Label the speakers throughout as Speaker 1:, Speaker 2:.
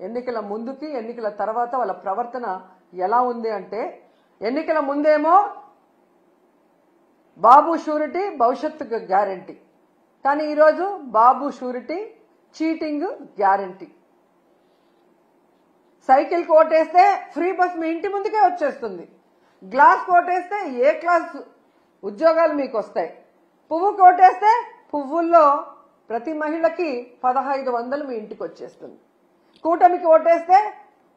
Speaker 1: ఎన్నికల ముందుకి ఎన్నికల తర్వాత వాళ్ళ ప్రవర్తన ఎలా ఉంది అంటే, ఎన్నికల ముందేమో బాబు షూరిటీ భవిష్యత్తుకు గ్యారంటీ, కానీ ఈరోజు బాబు షూరిటీ చీటింగ్ గ్యారంటీ. సైకిల్ కోటేస్తే ఫ్రీ బస్ మీ ఇంటి ముందుకే వచ్చేస్తుంది. గ్లాస్ కోటేస్తే ఏ క్లాస్ ఉద్యోగాలు మీకు వస్తాయి. పువ్వు కోటేస్తే పువ్వుల్లో ప్రతి మహిళకి 1500 మీ ఇంటికి వచ్చేస్తుంది. కూటమికి ఓటేస్తే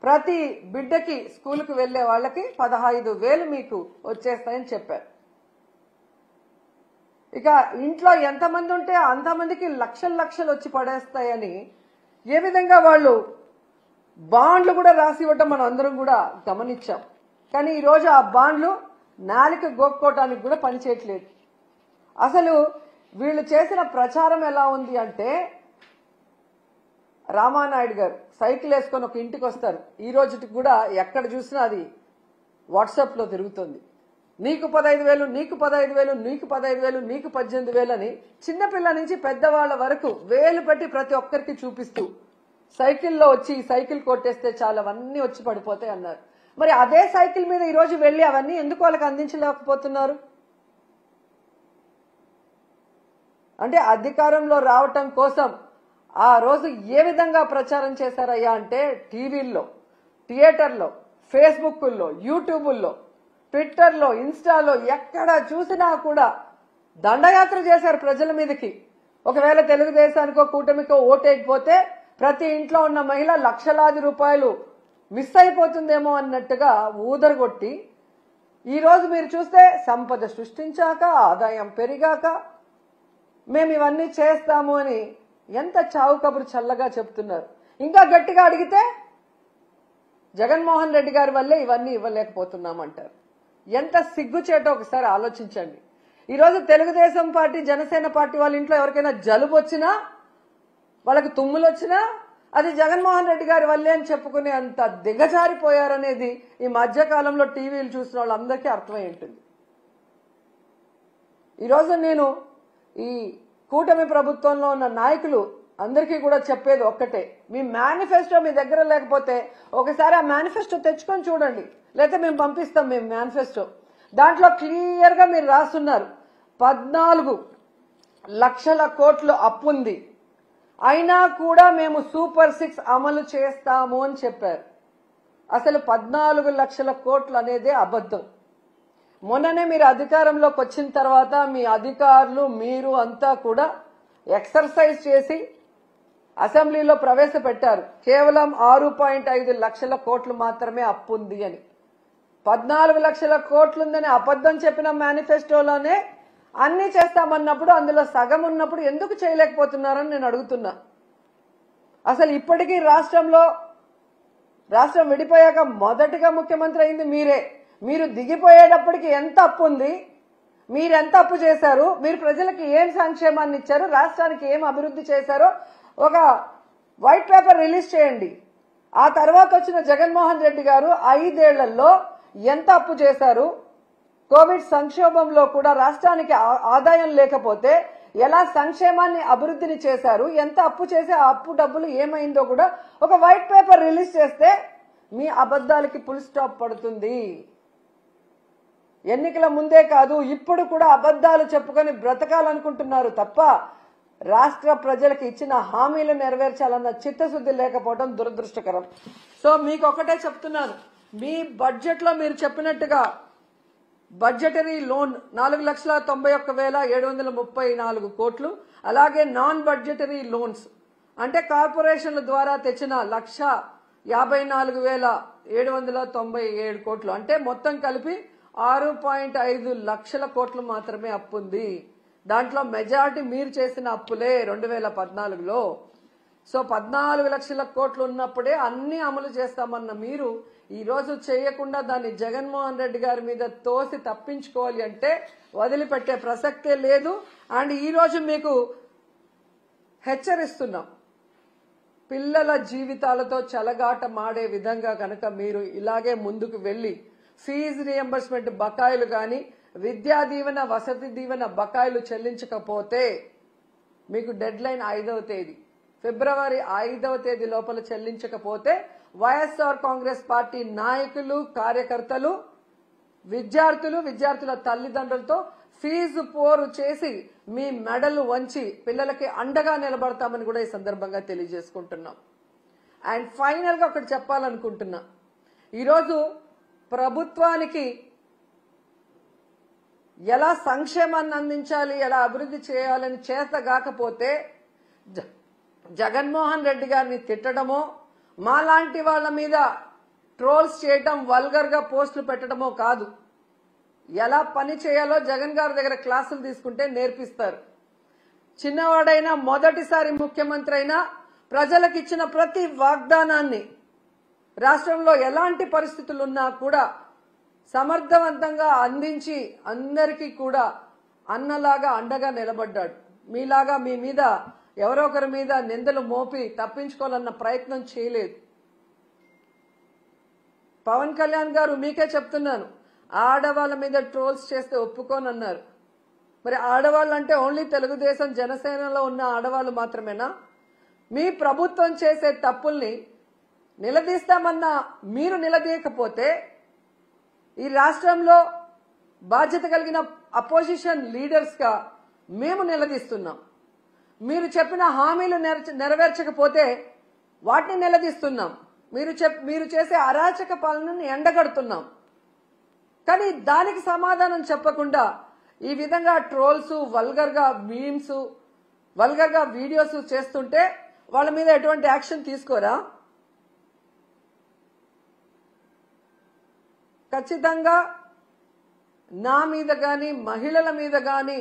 Speaker 1: ప్రతి బిడ్డకి స్కూల్కి వెళ్లే వాళ్ళకి 15,000 మీకు వచ్చేస్తాయని చెప్పారు. ఇక ఇంట్లో ఎంతమంది ఉంటే అంతమందికి లక్షలు వచ్చి పడేస్తాయని ఏ విధంగా వాళ్ళు బాండ్లు కూడా రాసి ఇవ్వటం మనం అందరం కూడా గమనించాం. కానీ ఈరోజు ఆ బాండ్లు నాలిక గోక్కోవటానికి కూడా పనిచేయట్లేదు. అసలు వీళ్ళు చేసిన ప్రచారం ఎలా ఉంది అంటే, రామానాయుడు గారు సైకిల్ వేసుకొని ఒక ఇంటికి వస్తారు. ఈ రోజుకి కూడా ఎక్కడ చూసినా అది వాట్సాప్లో తిరుగుతుంది. నీకు 15,000, నీకు 15,000, నీకు 15,000, నీకు 18,000 అని చిన్నపిల్ల నుంచి పెద్దవాళ్ల వరకు వేలు పెట్టి ప్రతి ఒక్కరికి చూపిస్తూ సైకిల్లో వచ్చి సైకిల్ కొట్టేస్తే చాలా అవన్నీ వచ్చి పడిపోతాయి అన్నారు. మరి అదే సైకిల్ మీద ఈరోజు వెళ్లి అవన్నీ ఎందుకు వాళ్ళకి అందించలేకపోతున్నారు? అంటే అధికారంలో రావటం కోసం ఆ రోజు ఏ విధంగా ప్రచారం చేశారయ్యా అంటే, టీవీల్లో, థియేటర్లో, ఫేస్బుక్లో, యూట్యూబుల్లో, ట్విట్టర్లో, ఇన్స్టాలో ఎక్కడ చూసినా కూడా దండయాత్ర చేశారు ప్రజల మీదకి. ఒకవేళ తెలుగుదేశానికో కూటమికో ఓటేయకపోతే ప్రతి ఇంట్లో ఉన్న మహిళ లక్షలాది రూపాయలు మిస్ అయిపోతుందేమో అన్నట్టుగా ఊదరగొట్టి, ఈరోజు మీరు చూస్తే సంపద సృష్టించాక, ఆదాయం పెరిగాక మేము ఇవన్నీ చేస్తాము అని ఎంత చావు కబురు చల్లగా చెప్తున్నారు. ఇంకా గట్టిగా అడిగితే జగన్మోహన్ రెడ్డి గారి వల్లే ఇవన్నీ ఇవ్వలేకపోతున్నామంటారు. ఎంత సిగ్గుచేటో ఒకసారి ఆలోచించండి. ఈరోజు తెలుగుదేశం పార్టీ, జనసేన పార్టీ వాళ్ళ ఇంట్లో ఎవరికైనా జలుబు వచ్చినా, వాళ్ళకి తుమ్ములు వచ్చినా అది జగన్మోహన్ రెడ్డి గారి వల్లే అని చెప్పుకునే అంత దిగజారిపోయారనేది ఈ మధ్యకాలంలో టీవీలు చూసిన వాళ్ళందరికీ అర్థమై ఉంటుంది. ఈరోజు నేను ఈ కూటమి ప్రభుత్వంలో ఉన్న నాయకులు అందరికీ కూడా చెప్పేది ఒక్కటే, మీ మేనిఫెస్టో మీ దగ్గర లేకపోతే ఒకసారి ఆ మేనిఫెస్టో తెచ్చుకొని చూడండి, లేకపోతే మేము పంపిస్తాం మేము మేనిఫెస్టో. దాంట్లో క్లియర్ గా మీరు రాస్తున్నారు 14 లక్షల కోట్లు అప్పు ఉంది, అయినా కూడా మేము సూపర్ 6 అమలు చేస్తాము అని చెప్పారు. అసలు 14 లక్షల కోట్లు అనేదే అబద్ధం. మొన్ననే మీరు అధికారంలోకి వచ్చిన తర్వాత మీ అధికారులు మీరు అంతా కూడా ఎక్సర్సైజ్ చేసి అసెంబ్లీలో ప్రవేశపెట్టారు, కేవలం 6.5 లక్షల కోట్లు మాత్రమే అప్పు ఉంది అని. 14 లక్షల కోట్లుందని అబద్ధం చెప్పిన మేనిఫెస్టోలోనే అన్ని చేస్తామన్నప్పుడు అందులో సగం ఉన్నప్పుడు ఎందుకు చేయలేకపోతున్నారని నేను అడుగుతున్నా. అసలు ఇప్పటికీ రాష్ట్రం విడిపోయాక మొదటిగా ముఖ్యమంత్రి అయింది మీరే. మీరు దిగిపోయేటప్పటికి ఎంత అప్పు ఉంది, మీరు ఎంత అప్పు చేశారు, మీరు ప్రజలకు ఏం సంక్షేమాన్ని ఇచ్చారు, రాష్ట్రానికి ఏం అభివృద్ధి చేశారో ఒక వైట్ పేపర్ రిలీజ్ చేయండి. ఆ తర్వాత వచ్చిన జగన్మోహన్ రెడ్డి గారు 5 ఏళ్లలో ఎంత అప్పు చేశారు, కోవిడ్ సంక్షోభంలో కూడా రాష్ట్రానికి ఆదాయం లేకపోతే ఎలా సంక్షేమాన్ని అభివృద్ధిని చేశారు, ఎంత అప్పు చేసి ఆ అప్పు డబ్బులు ఏమైందో కూడా ఒక వైట్ పేపర్ రిలీజ్ చేస్తే మీ అబద్ధాలకి ఫుల్ స్టాప్ పడుతుంది. ఎన్నికల ముందే కాదు ఇప్పుడు కూడా అబద్ధాలు చెప్పుకొని బ్రతకాలనుకుంటున్నారు తప్ప రాష్ట్ర ప్రజలకు ఇచ్చిన హామీలు నెరవేర్చాలన్న చిత్తశుద్ధి లేకపోవడం దురదృష్టకరం. సో మీకు ఒకటే చెప్తున్నాను, మీ బడ్జెట్ లో మీరు చెప్పినట్టుగా బడ్జెటరీ లోన్ 4,91,734 కోట్లు, అలాగే నాన్ బడ్జెటరీ లోన్స్ అంటే కార్పొరేషన్ల ద్వారా తెచ్చిన 1,54,797 కోట్లు, అంటే మొత్తం కలిపి 6.5 లక్షల కోట్లు మాత్రమే అప్పు ఉంది. దాంట్లో మెజారిటీ మీరు చేసిన అప్పులే 2014లో. సో 14 లక్షల కోట్లు ఉన్నప్పుడే అన్ని అమలు చేస్తామన్న మీరు ఈ రోజు చేయకుండా దాన్ని జగన్మోహన్ రెడ్డి గారి మీద తోసి తప్పించుకోవాలి అంటే వదిలిపెట్టే ప్రసక్తే లేదు. అండ్ ఈ రోజు మీకు హెచ్చరిస్తున్నాం, పిల్లల జీవితాలతో చెలగాట మాడే విధంగా కనుక మీరు ఇలాగే ముందుకు వెళ్లి ఫీజు రియంబర్స్మెంట్ బకాయిలు కానీ విద్యా దీవెన వసతి దీవెన బకాయిలు చెల్లించకపోతే మీకు డెడ్ లైన్ 5వ తేదీ ఫిబ్రవరి 5వ తేదీ లోపల చెల్లించకపోతే వైఎస్ఆర్ కాంగ్రెస్ పార్టీ నాయకులు, కార్యకర్తలు, విద్యార్థుల తల్లిదండ్రులతో ఫీజు పోరు చేసి మీ మెడలు వంచి పిల్లలకి అండగా నిలబడతామని కూడా ఈ సందర్భంగా తెలియజేసుకుంటున్నాం. అండ్ ఫైనల్ గా ఒకటి చెప్పాలనుకుంటున్నా. ఈరోజు ప్రభుత్వానికి ఎలా సంక్షేమాన్ని అందించాలి, ఎలా అభివృద్ధి చేయాలని చేతగాకపోతే జగన్మోహన్ రెడ్డి గారిని తిట్టడమో, మాలాంటి వాళ్ళ మీద ట్రోల్స్ చేయటం, వల్గర్ గా పోస్టులు పెట్టడమో కాదు. ఎలా పని చేయాలో జగన్ గారి దగ్గర క్లాసులు తీసుకుంటే నేర్పిస్తారు. చిన్నవాడైనా, మొదటిసారి ముఖ్యమంత్రి అయినా ప్రజలకు ఇచ్చిన ప్రతి వాగ్దానాన్ని రాష్ట్రంలో ఎలాంటి పరిస్థితులున్నా కూడా సమర్థవంతంగా అందించి అందరికీ కూడా అన్నలాగా అండగా నిలబడ్డాడు. మీలాగా మీ మీద ఎవరో ఒకరి మీద నిందలు మోపి తప్పించుకోవాలన్న ప్రయత్నం చేయలేదు. పవన్ కళ్యాణ్ గారు మీకే చెప్తున్నాను, ఆడవాళ్ళ మీద ట్రోల్స్ చేస్తే ఒప్పుకోనన్నారు. మరి ఆడవాళ్ళు అంటే ఓన్లీ తెలుగుదేశం, జనసేనలో ఉన్న ఆడవాళ్ళు మాత్రమేనా? మీ ప్రభుత్వం చేసే తప్పుల్ని నిలదీస్తామన్నా మీరు నిలదీయకపోతే ఈ రాష్ట్రంలో బాధ్యత కలిగిన అపోజిషన్ లీడర్స్ గా మేము నిలదీస్తున్నాం. మీరు చెప్పిన హామీలు నెరవేర్చకపోతే వాటిని నిలదీస్తున్నాం. మీరు చేసే అరాచక పాలనని ఎండగడుతున్నాం. కానీ దానికి సమాధానం చెప్పకుండా ఈ విధంగా ట్రోల్స్, వల్గర్ గా మీమ్స్, వల్గర్ గా వీడియోస్ చేస్తుంటే వాళ్ళ మీద ఎటువంటి యాక్షన్ తీసుకోరా? ఖచ్చితంగా నా మీద గాని, మహిళల మీద గాని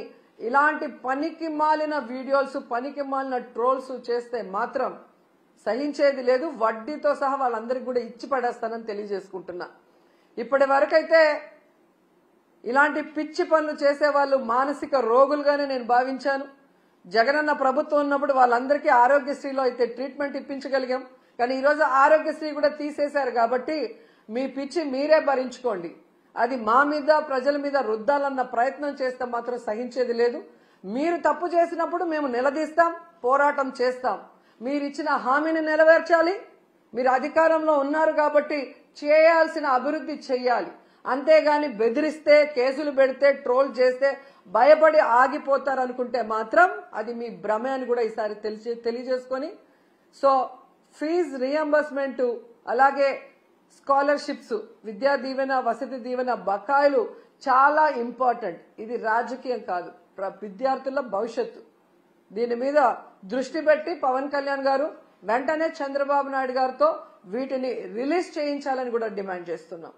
Speaker 1: ఇలాంటి పనికి మాలిన వీడియోస్, పనికి మాలిన ట్రోల్స్ చేస్తే మాత్రం సహించేది లేదు. వడ్డీతో సహా వాళ్ళందరికీ కూడా ఇచ్చి పడేస్తానని తెలియజేసుకుంటున్నా. ఇప్పటి వరకైతే ఇలాంటి పిచ్చి పనులు చేసే వాళ్ళు మానసిక రోగులుగానే నేను భావించాను. జగనన్న ప్రభుత్వం ఉన్నప్పుడు వాళ్ళందరికీ ఆరోగ్యశ్రీలో అయితే ట్రీట్మెంట్ ఇప్పించగలిగాం. కానీ ఈరోజు ఆరోగ్యశ్రీ కూడా తీసేశారు కాబట్టి మీ పిచ్చి మీరే భరించుకోండి. అది మా మీద, ప్రజల మీద రుద్దాలన్న ప్రయత్నం చేస్తే మాత్రం సహించేది లేదు. మీరు తప్పు చేసినప్పుడు మేము నిలదీస్తాం, పోరాటం చేస్తాం. మీరిచ్చిన హామీని నెరవేర్చాలి. మీరు అధికారంలో ఉన్నారు కాబట్టి చేయాల్సిన అభివృద్ధి చెయ్యాలి. అంతేగాని బెదిరిస్తే, కేసులు పెడితే, ట్రోల్ చేస్తే భయపడి ఆగిపోతారనుకుంటే మాత్రం అది మీ భ్రమే అని కూడా ఈసారి తెలియజేసుకొని, సో ఫీజు రియంబర్స్మెంట్, అలాగే స్కాలర్షిప్స్, విద్యా దీవెన, వసతి దీవెన బకాయిలు చాలా ఇంపార్టెంట్. ఇది రాజకీయం కాదు, విద్యార్థుల భవిష్యత్తు. దీని మీద దృష్టి పెట్టి పవన్ కళ్యాణ్ గారు వెంటనే చంద్రబాబు నాయుడు గారితో వీటిని రిలీజ్ చేయించాలని కూడా డిమాండ్ చేస్తున్నాం.